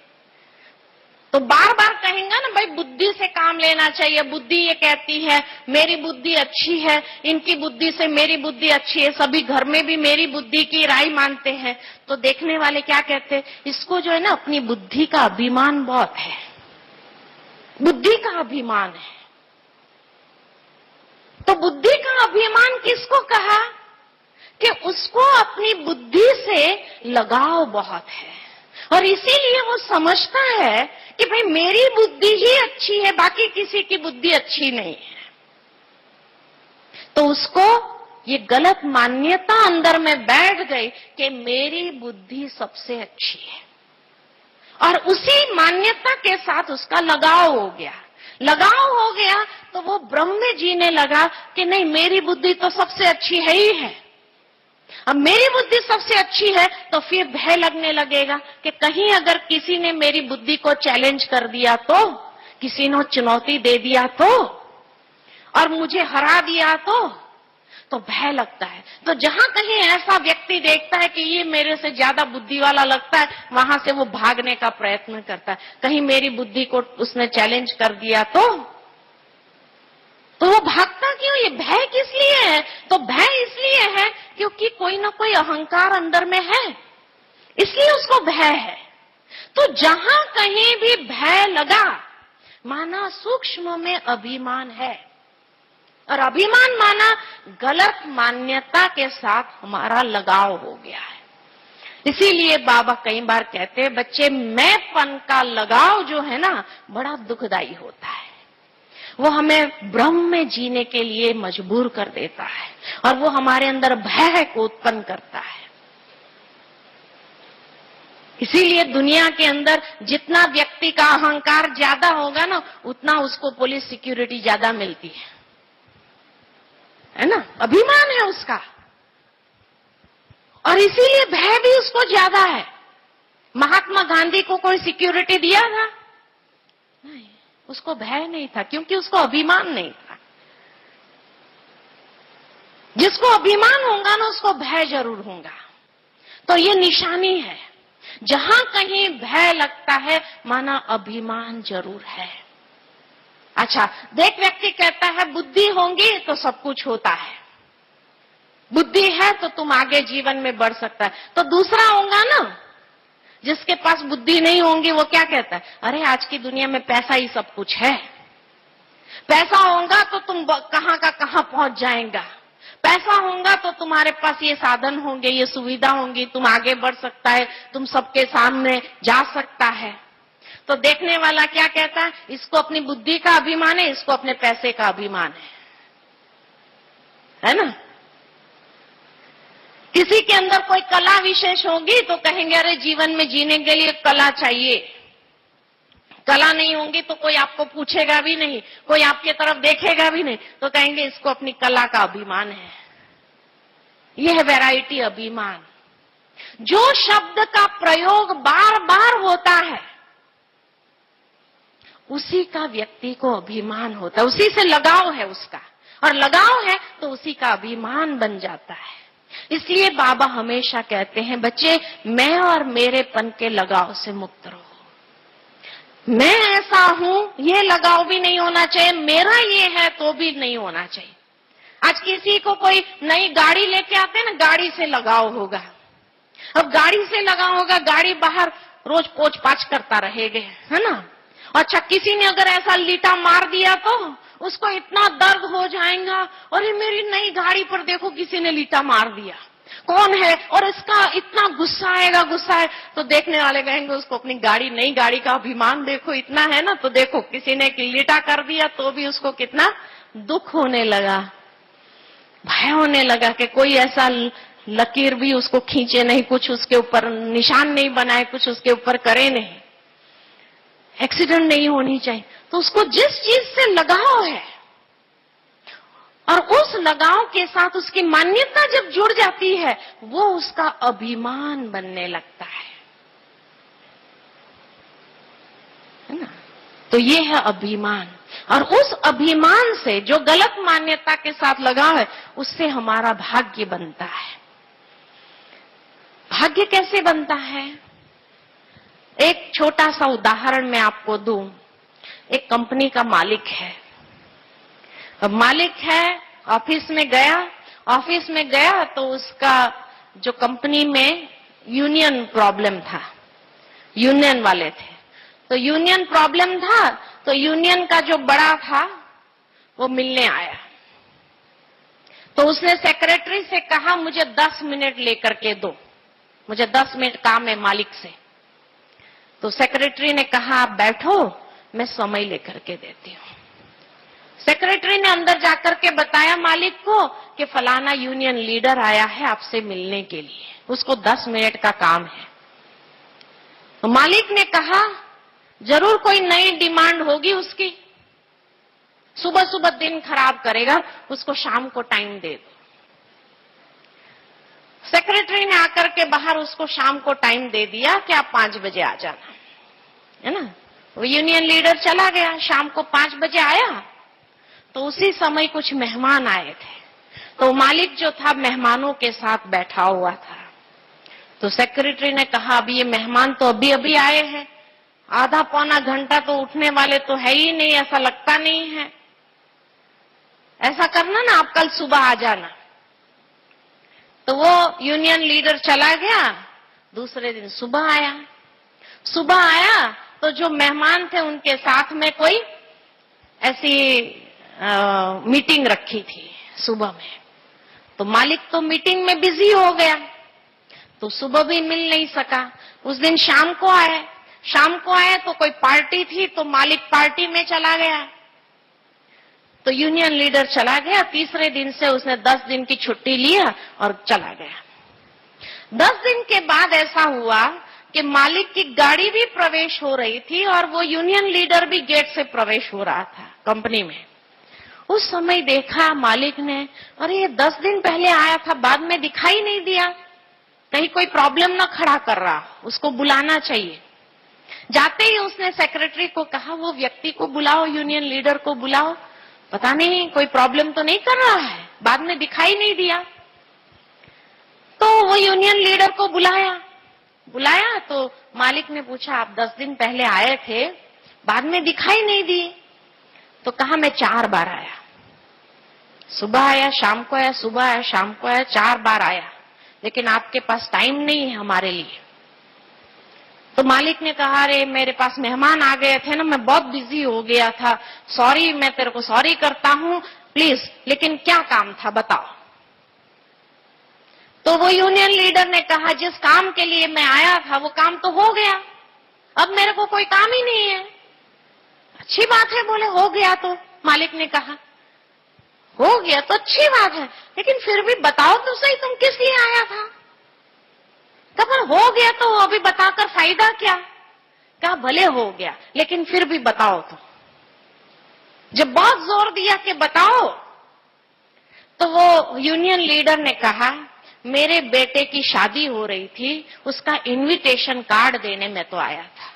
तो बार बार कहेंगे ना, भाई बुद्धि से काम लेना चाहिए, बुद्धि ये कहती है मेरी बुद्धि अच्छी है, इनकी बुद्धि से मेरी बुद्धि अच्छी है, सभी घर में भी मेरी बुद्धि की राय मानते हैं। तो देखने वाले क्या कहते हैं, इसको जो है ना अपनी बुद्धि का अभिमान बहुत है, बुद्धि का अभिमान है। तो बुद्धि का अभिमान किसको कहा कि उसको अपनी बुद्धि से लगाव बहुत है, और इसीलिए वो समझता है कि भाई मेरी बुद्धि ही अच्छी है, बाकी किसी की बुद्धि अच्छी नहीं है। तो उसको ये गलत मान्यता अंदर में बैठ गई कि मेरी बुद्धि सबसे अच्छी है, और उसी मान्यता के साथ उसका लगाव हो गया। लगाव हो गया तो वो भ्रम में जीने लगा कि नहीं, मेरी बुद्धि तो सबसे अच्छी है ही है। अब मेरी बुद्धि सबसे अच्छी है तो फिर भय लगने लगेगा कि कहीं अगर किसी ने मेरी बुद्धि को चैलेंज कर दिया तो, किसी ने चुनौती दे दिया तो, और मुझे हरा दिया तो भय लगता है। तो जहां कहीं ऐसा व्यक्ति देखता है कि ये मेरे से ज्यादा बुद्धि वाला लगता है, वहां से वो भागने का प्रयत्न करता है। कहीं मेरी बुद्धि को उसने चैलेंज कर दिया तो वो भागता क्यों? ये भय किस लिए है? तो भय इसलिए है क्योंकि कोई ना कोई अहंकार अंदर में है, इसलिए उसको भय है। तो जहां कहीं भी भय लगा, माना सूक्ष्म में अभिमान है, और अभिमान माना गलत मान्यता के साथ हमारा लगाव हो गया है। इसीलिए बाबा कई बार कहते हैं, बच्चे मैंपन का लगाव जो है ना बड़ा दुखदाई होता है, वो हमें भ्रम में जीने के लिए मजबूर कर देता है, और वो हमारे अंदर भय को उत्पन्न करता है। इसीलिए दुनिया के अंदर जितना व्यक्ति का अहंकार ज्यादा होगा ना, उतना उसको पुलिस सिक्योरिटी ज्यादा मिलती है ना, अभिमान है उसका, और इसीलिए भय भी उसको ज्यादा है। महात्मा गांधी को कोई सिक्योरिटी दिया था? नहीं, उसको भय नहीं था, क्योंकि उसको अभिमान नहीं था। जिसको अभिमान होगा ना, उसको भय जरूर होगा। तो ये निशानी है, जहां कहीं भय लगता है माना अभिमान जरूर है। अच्छा, देख व्यक्ति कहता है बुद्धि होंगी तो सब कुछ होता है, बुद्धि है तो तुम आगे जीवन में बढ़ सकता है। तो दूसरा होगा ना, जिसके पास बुद्धि नहीं होंगी, वो क्या कहता है, अरे आज की दुनिया में पैसा ही सब कुछ है, पैसा होगा तो तुम कहां का कहां पहुंच जाएगा, पैसा होगा तो तुम्हारे पास ये साधन होंगे, ये सुविधा होंगी, तुम आगे बढ़ सकता है, तुम सबके सामने जा सकता है। तो देखने वाला क्या कहता है, इसको अपनी बुद्धि का अभिमान है, इसको अपने पैसे का अभिमान है ना। किसी के अंदर कोई कला विशेष होगी तो कहेंगे अरे जीवन में जीने के लिए कला चाहिए, कला नहीं होगी तो कोई आपको पूछेगा भी नहीं, कोई आपके तरफ देखेगा भी नहीं, तो कहेंगे इसको अपनी कला का अभिमान है। यह है वैरायटी अभिमान। जो शब्द का प्रयोग बार बार होता है उसी का व्यक्ति को अभिमान होता है, उसी से लगाव है उसका, और लगाव है तो उसी का अभिमान बन जाता है। इसलिए बाबा हमेशा कहते हैं, बच्चे मैं और मेरेपन के लगाव से मुक्त रहो। मैं ऐसा हूं ये लगाव भी नहीं होना चाहिए, मेरा ये है तो भी नहीं होना चाहिए। आज किसी को कोई नई गाड़ी लेके आते हैं ना, गाड़ी से लगाव होगा। अब गाड़ी से लगाव होगा, गाड़ी बाहर रोज पोछ पाछ करता रहेगा, है ना। अच्छा, किसी ने अगर ऐसा लीटा मार दिया तो उसको इतना दर्द हो जाएगा, अरे मेरी नई गाड़ी पर देखो किसी ने लीटा मार दिया, कौन है, और इसका इतना गुस्सा आएगा, गुस्सा है। तो देखने वाले कहेंगे उसको अपनी गाड़ी, नई गाड़ी का अभिमान देखो इतना है ना, तो देखो किसी ने लीटा कर दिया तो भी उसको कितना दुख होने लगा, भय होने लगा कि कोई ऐसा लकीर भी उसको खींचे नहीं, कुछ उसके ऊपर निशान नहीं बनाए, कुछ उसके ऊपर करे नहीं, एक्सीडेंट नहीं होनी चाहिए। तो उसको जिस चीज से लगाव है और उस लगाव के साथ उसकी मान्यता जब जुड़ जाती है, वो उसका अभिमान बनने लगता है ना। तो ये है अभिमान, और उस अभिमान से जो गलत मान्यता के साथ लगाव है, उससे हमारा भाग्य बनता है। भाग्य कैसे बनता है? एक छोटा सा उदाहरण मैं आपको दूं। एक कंपनी का मालिक है। अब मालिक है, ऑफिस में गया तो उसका जो कंपनी में यूनियन प्रॉब्लम था, यूनियन वाले थे, तो यूनियन प्रॉब्लम था, तो यूनियन का जो बड़ा था वो मिलने आया। तो उसने सेक्रेटरी से कहा, मुझे 10 मिनट लेकर के दो, मुझे 10 मिनट काम है मालिक से। तो सेक्रेटरी ने कहा, आप बैठो, मैं समय लेकर के देती हूं। सेक्रेटरी ने अंदर जाकर के बताया मालिक को कि फलाना यूनियन लीडर आया है आपसे मिलने के लिए, उसको 10 मिनट का काम है। तो मालिक ने कहा, जरूर कोई नई डिमांड होगी उसकी, सुबह सुबह दिन खराब करेगा, उसको शाम को टाइम दे दो। सेक्रेटरी ने आकर के बाहर उसको शाम को टाइम दे दिया कि आप 5 बजे आ जाना, है ना। वो यूनियन लीडर चला गया, शाम को 5 बजे आया। तो उसी समय कुछ मेहमान आए थे, तो मालिक जो था मेहमानों के साथ बैठा हुआ था। तो सेक्रेटरी ने कहा, अभी ये मेहमान तो अभी अभी आए हैं, आधा पौना घंटा तो उठने वाले तो है ही नहीं, ऐसा लगता नहीं है। ऐसा करना ना, आप कल सुबह आ जाना। तो वो यूनियन लीडर चला गया, दूसरे दिन सुबह आया तो जो मेहमान थे उनके साथ में कोई ऐसी मीटिंग रखी थी सुबह में। तो मालिक तो मीटिंग में बिजी हो गया, तो सुबह भी मिल नहीं सका। उस दिन शाम को आए तो कोई पार्टी थी, तो मालिक पार्टी में चला गया। तो यूनियन लीडर चला गया, तीसरे दिन से उसने 10 दिन की छुट्टी लिया और चला गया। 10 दिन के बाद ऐसा हुआ कि मालिक की गाड़ी भी प्रवेश हो रही थी और वो यूनियन लीडर भी गेट से प्रवेश हो रहा था कंपनी में। उस समय देखा मालिक ने, अरे ये 10 दिन पहले आया था, बाद में दिखाई नहीं दिया, कहीं कोई प्रॉब्लम ना खड़ा कर रहा, उसको बुलाना चाहिए। जाते ही उसने सेक्रेटरी को कहा, वो व्यक्ति को बुलाओ, यूनियन लीडर को बुलाओ, पता नहीं कोई प्रॉब्लम तो नहीं कर रहा है, बाद में दिखाई नहीं दिया। तो वो यूनियन लीडर को बुलाया तो मालिक ने पूछा, आप 10 दिन पहले आए थे, बाद में दिखाई नहीं दी। तो कहा, मैं 4 बार आया, सुबह आया, शाम को आया, सुबह आया, शाम को आया, 4 बार आया, लेकिन आपके पास टाइम नहीं है हमारे लिए। तो मालिक ने कहा, अरे मेरे पास मेहमान आ गए थे ना, मैं बहुत बिजी हो गया था, सॉरी, मैं तेरे को सॉरी करता हूं, प्लीज, लेकिन क्या काम था बताओ। तो वो यूनियन लीडर ने कहा, जिस काम के लिए मैं आया था वो काम तो हो गया, अब मेरे को कोई काम ही नहीं है। अच्छी बात है, बोले हो गया तो। मालिक ने कहा, हो गया तो अच्छी बात है, लेकिन फिर भी बताओ तो सही, तुम किस लिए आया था। कहा, हो गया तो अभी बताकर फायदा क्या। कहा, भले हो गया, लेकिन फिर भी बताओ तो। जब बहुत जोर दिया कि बताओ, तो वो यूनियन लीडर ने कहा, मेरे बेटे की शादी हो रही थी, उसका इनविटेशन कार्ड देने मैं तो आया था,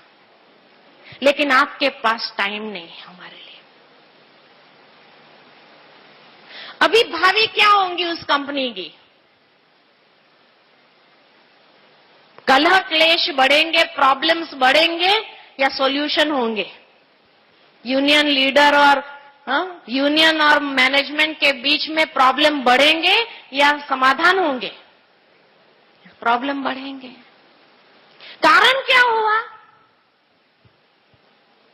लेकिन आपके पास टाइम नहीं है हमारे लिए। अभी भावी क्या होंगी उस कंपनी की, कलह क्लेश बढ़ेंगे, प्रॉब्लम्स बढ़ेंगे या सॉल्यूशन होंगे। यूनियन लीडर और यूनियन और मैनेजमेंट के बीच में प्रॉब्लम बढ़ेंगे या समाधान होंगे। प्रॉब्लम बढ़ेंगे। कारण क्या हुआ।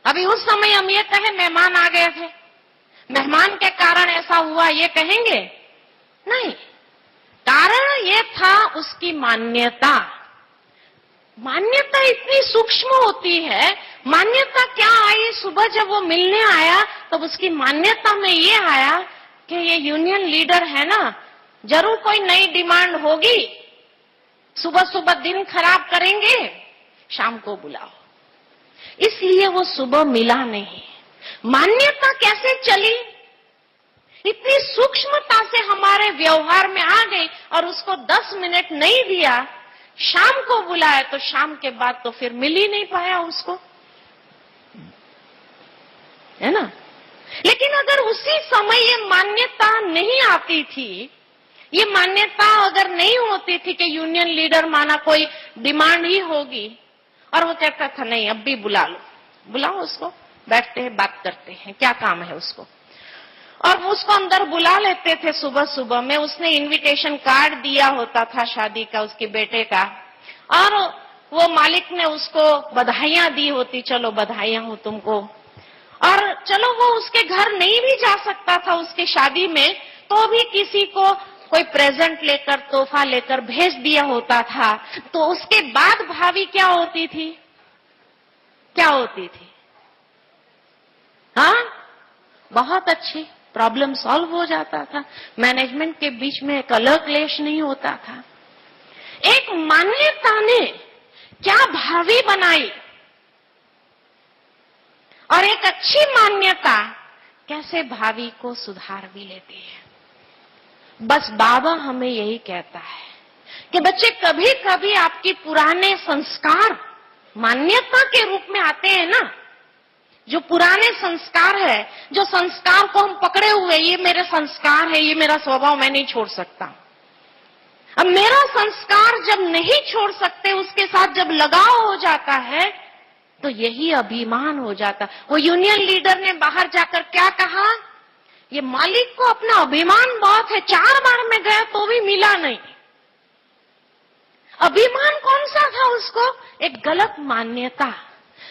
अभी उस समय हम ये कहें मेहमान आ गए थे, मेहमान के कारण ऐसा हुआ, ये कहेंगे नहीं। कारण ये था उसकी मान्यता। मान्यता इतनी सूक्ष्म होती है। मान्यता क्या आई, सुबह जब वो मिलने आया तब उसकी मान्यता में ये आया कि ये यूनियन लीडर है ना, जरूर कोई नई डिमांड होगी, सुबह सुबह दिन खराब करेंगे, शाम को बुलाओ। इसलिए वो सुबह मिला नहीं। मान्यता कैसे चली, इतनी सूक्ष्मता से हमारे व्यवहार में आ गई, और उसको 10 मिनट नहीं दिया, शाम को बुलाया तो शाम के बाद तो फिर मिल ही नहीं पाया उसको, है ना। लेकिन अगर उसी समय ये मान्यता नहीं आती थी, ये मान्यता अगर नहीं होती थी कि यूनियन लीडर माना कोई डिमांड ही होगी, और वो कहता था नहीं अब भी बुला लो, बुलाओ उसको, बैठते हैं बात करते हैं, क्या काम है उसको, और उसको अंदर बुला लेते थे सुबह सुबह में। उसने इनविटेशन कार्ड दिया होता था शादी का उसके बेटे का, और वो मालिक ने उसको बधाइयां दी होती, चलो बधाइयां हो तुमको, और चलो वो उसके घर नहीं भी जा सकता था उसके शादी में, तो भी किसी को कोई प्रेजेंट लेकर, तोहफा लेकर भेज दिया होता था। तो उसके बाद भाभी क्या होती थी, क्या होती थी, हाँ, बहुत अच्छी, प्रॉब्लम सॉल्व हो जाता था, मैनेजमेंट के बीच में एक अलग क्लेश नहीं होता था। एक मान्यता ने क्या भावी बनाई, और एक अच्छी मान्यता कैसे भावी को सुधार भी लेती है। बस बाबा हमें यही कहता है कि बच्चे कभी कभी आपकी पुराने संस्कार मान्यता के रूप में आते हैं ना, जो पुराने संस्कार है, जो संस्कार को हम पकड़े हुए, ये मेरे संस्कार है, ये मेरा स्वभाव, मैं नहीं छोड़ सकता। अब मेरा संस्कार जब नहीं छोड़ सकते, उसके साथ जब लगाव हो जाता है, तो यही अभिमान हो जाता। वो यूनियन लीडर ने बाहर जाकर क्या कहा, ये मालिक को अपना अभिमान बहुत है, 4 बार में गया तो भी मिला नहीं। अभिमान कौन सा था उसको, एक गलत मान्यता,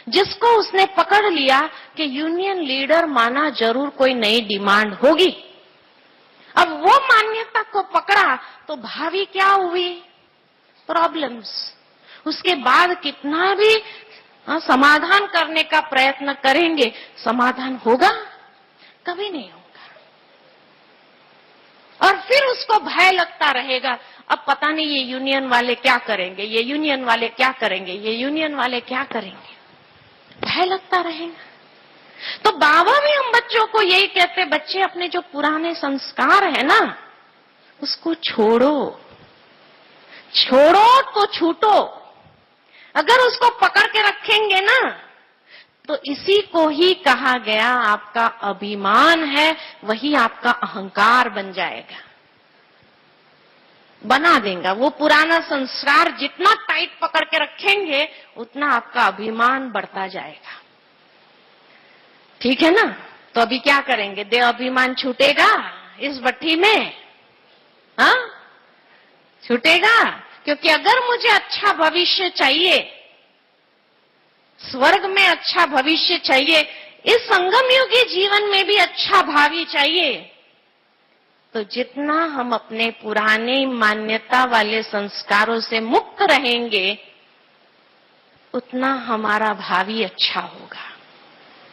जिसको उसने पकड़ लिया कि यूनियन लीडर माना जरूर कोई नई डिमांड होगी। अब वो मान्यता को पकड़ा तो भावी क्या हुई, प्रॉब्लम्स। उसके बाद कितना भी समाधान करने का प्रयत्न करेंगे, समाधान होगा, कभी नहीं होगा। और फिर उसको भय लगता रहेगा, अब पता नहीं ये यूनियन वाले क्या करेंगे, ये यूनियन वाले क्या करेंगे, ये यूनियन वाले क्या करेंगे, भय लगता रहेगा। तो बाबा भी हम बच्चों को यही कहते, बच्चे अपने जो पुराने संस्कार है ना, उसको छोड़ो, छोड़ो तो छूटो। अगर उसको पकड़ के रखेंगे ना, तो इसी को ही कहा गया आपका अभिमान है, वही आपका अहंकार बन जाएगा, बना देगा। वो पुराना संस्कार जितना टाइट पकड़ के रखेंगे, उतना आपका अभिमान बढ़ता जाएगा। ठीक है ना। तो अभी क्या करेंगे, देह अभिमान छूटेगा इस भट्ठी में, हाँ छूटेगा। क्योंकि अगर मुझे अच्छा भविष्य चाहिए, स्वर्ग में अच्छा भविष्य चाहिए, इस संगम युगी जीवन में भी अच्छा भावी चाहिए, तो जितना हम अपने पुराने मान्यता वाले संस्कारों से मुक्त रहेंगे, उतना हमारा भावी अच्छा होगा।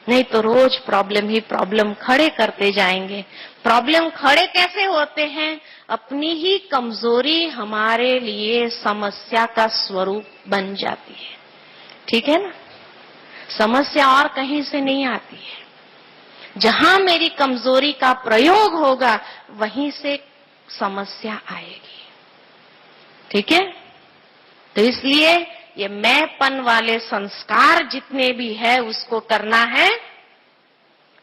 नहीं तो रोज प्रॉब्लम ही प्रॉब्लम खड़े करते जाएंगे। प्रॉब्लम खड़े कैसे होते हैं, अपनी ही कमजोरी हमारे लिए समस्या का स्वरूप बन जाती है। ठीक है ना। समस्या और कहीं से नहीं आती है, जहां मेरी कमजोरी का प्रयोग होगा वहीं से समस्या आएगी। ठीक है। तो इसलिए ये मैंपन वाले संस्कार जितने भी है, उसको करना है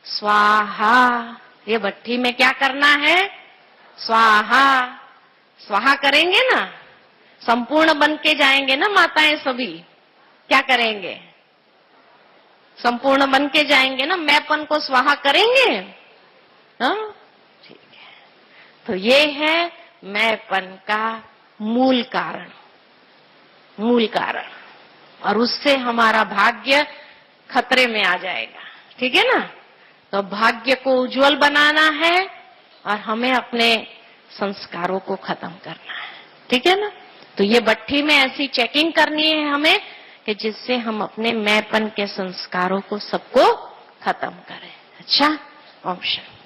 स्वाहा। ये भट्ठी में क्या करना है, स्वाहा। स्वाहा करेंगे ना, संपूर्ण बन के जाएंगे ना माताएं सभी। क्या करेंगे, संपूर्ण बन के जाएंगे ना, मैंपन को स्वाहा करेंगे। हाँ ठीक है। तो ये है मैंपन का मूल कारण, मूल कारण, और उससे हमारा भाग्य खतरे में आ जाएगा। ठीक है ना। तो भाग्य को उज्जवल बनाना है और हमें अपने संस्कारों को खत्म करना है। ठीक है ना। तो ये भट्ठी में ऐसी चेकिंग करनी है हमें कि जिससे हम अपने मैंपन के संस्कारों को सबको खत्म करें। अच्छा, ओम शांति।